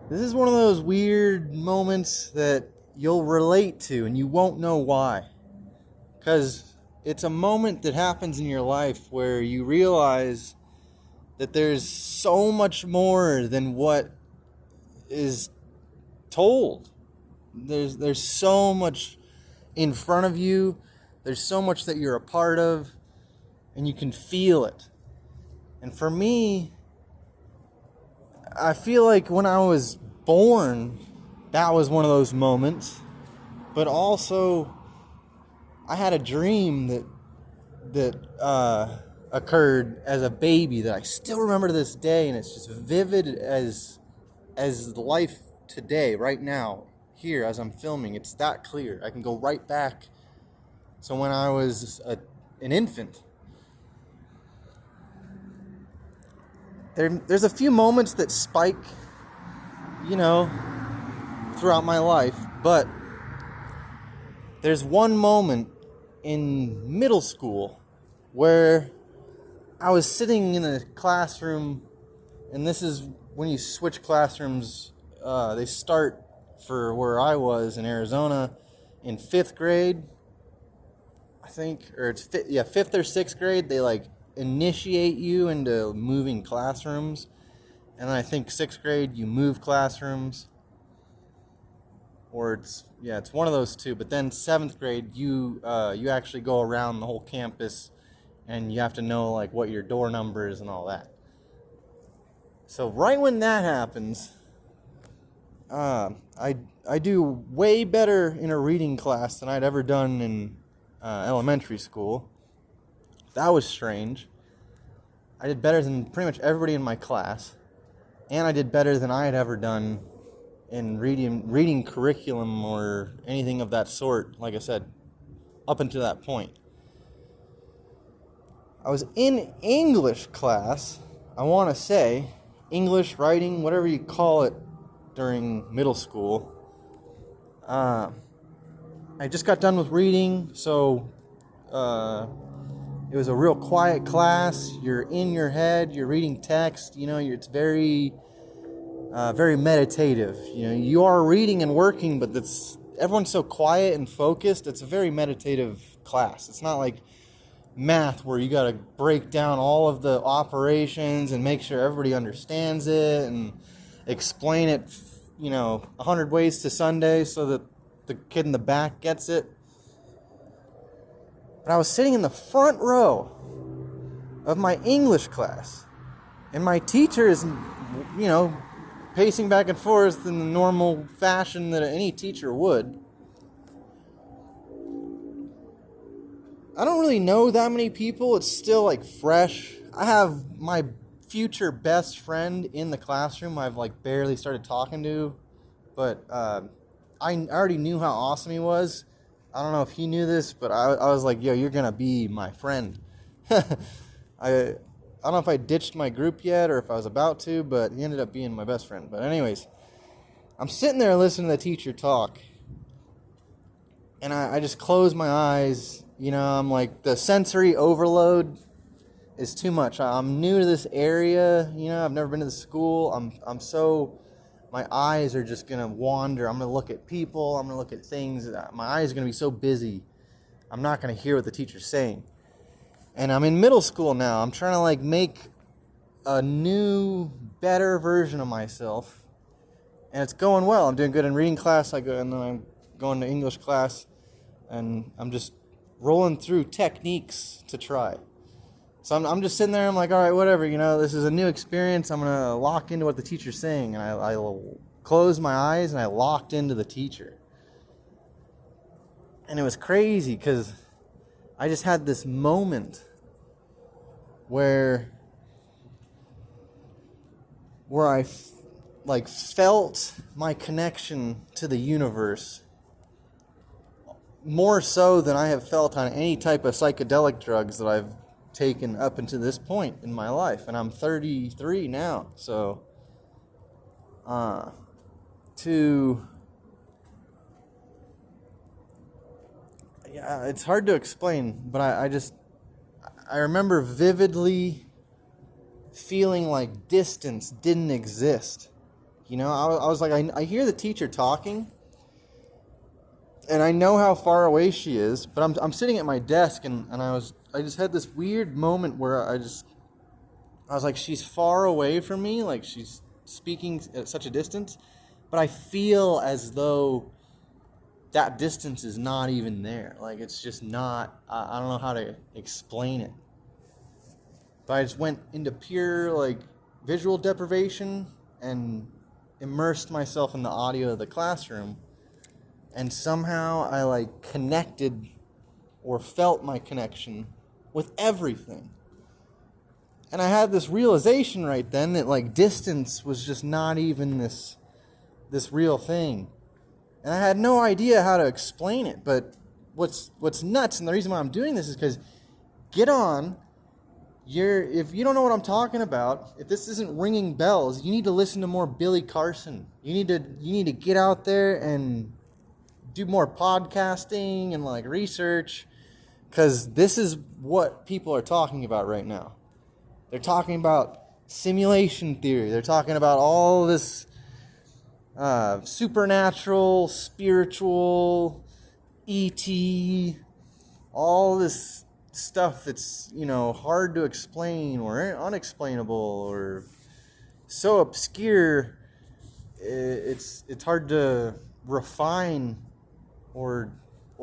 This is one of those weird moments that you'll relate to and you won't know why. Because it's a moment that happens in your life where you realize that there's so much more than what is told. There's so much in front of you. There's so much that you're a part of, and you can feel it. And for me, I feel like when I was born, that was one of those moments. But also, I had a dream that occurred as a baby that I still remember to this day, and it's just vivid as life today, right now, here as I'm filming. It's that clear. I can go right back. So when I was an infant, there's a few moments that spike, throughout my life, but there's one moment in middle school where I was sitting in a classroom, and this is when you switch classrooms. They start for where I was in Arizona in 5th grade, I think, or it's 5th or 6th grade. They initiate you into moving classrooms, and then I think 6th grade you move classrooms, or it's one of those two. But then 7th grade you actually go around the whole campus, and you have to know what your door number is and all that. So right when that happens, I do way better in a reading class than I'd ever done in elementary school. That was strange. I did better than pretty much everybody in my class, and I did better than I had ever done in reading curriculum or anything of that sort, like I said, up until that point. I was in English class, I want to say, English, writing, whatever you call it, during middle school. I just got done with reading, so it was a real quiet class. You're in your head, you're reading text, it's very meditative. You are reading and working, but everyone's so quiet and focused. It's a very meditative class. It's not like math where you got to break down all of the operations and make sure everybody understands it and explain it, 100 ways to Sunday so that the kid in the back gets it. But I was sitting in the front row of my English class, and my teacher is, pacing back and forth in the normal fashion that any teacher would. I don't really know that many people. It's still fresh. I have my future best friend in the classroom I've barely started talking to, but I already knew how awesome he was. I don't know if he knew this, but I was like, yo, you're gonna be my friend. I don't know if I ditched my group yet or if I was about to, but he ended up being my best friend. But anyways, I'm sitting there listening to the teacher talk, and I just close my eyes. I'm the sensory overload is too much. I'm new to this area. I've never been to the school. My eyes are just going to wander. I'm going to look at people. I'm going to look at things. My eyes are going to be so busy. I'm not going to hear what the teacher's saying. And I'm in middle school now. I'm trying to make a new, better version of myself. And it's going well. I'm doing good in reading class. And then I'm going to English class. And I'm just rolling through techniques to try. So I'm just sitting there, I'm like, all right, whatever, this is a new experience. I'm going to lock into what the teacher's saying. And I closed my eyes and I locked into the teacher. And it was crazy because I just had this moment where I felt my connection to the universe more so than I have felt on any type of psychedelic drugs that I've taken up until this point in my life, and I'm 33 now. So it's hard to explain, but I remember vividly feeling like distance didn't exist. You know, I was like, I hear the teacher talking, and I know how far away she is, but I'm sitting at my desk, and I just had this weird moment where I was like, she's far away from me, like she's speaking at such a distance, but I feel as though that distance is not even there. Like it's just not, I don't know how to explain it. But I just went into pure like visual deprivation and immersed myself in the audio of the classroom. And somehow I like connected or felt my connection with everything. And I had this realization right then that like distance was just not even this real thing. And I had no idea how to explain it. But what's nuts, and the reason why I'm doing this is because get on. If you don't know what I'm talking about, if this isn't ringing bells, you need to listen to more Billy Carson. You need to get out there and do more podcasting and like research, because this is what people are talking about right now. They're talking about simulation theory. They're talking about all this supernatural, spiritual, ET, all this stuff that's, you know, hard to explain or unexplainable or so obscure, it's hard to refine or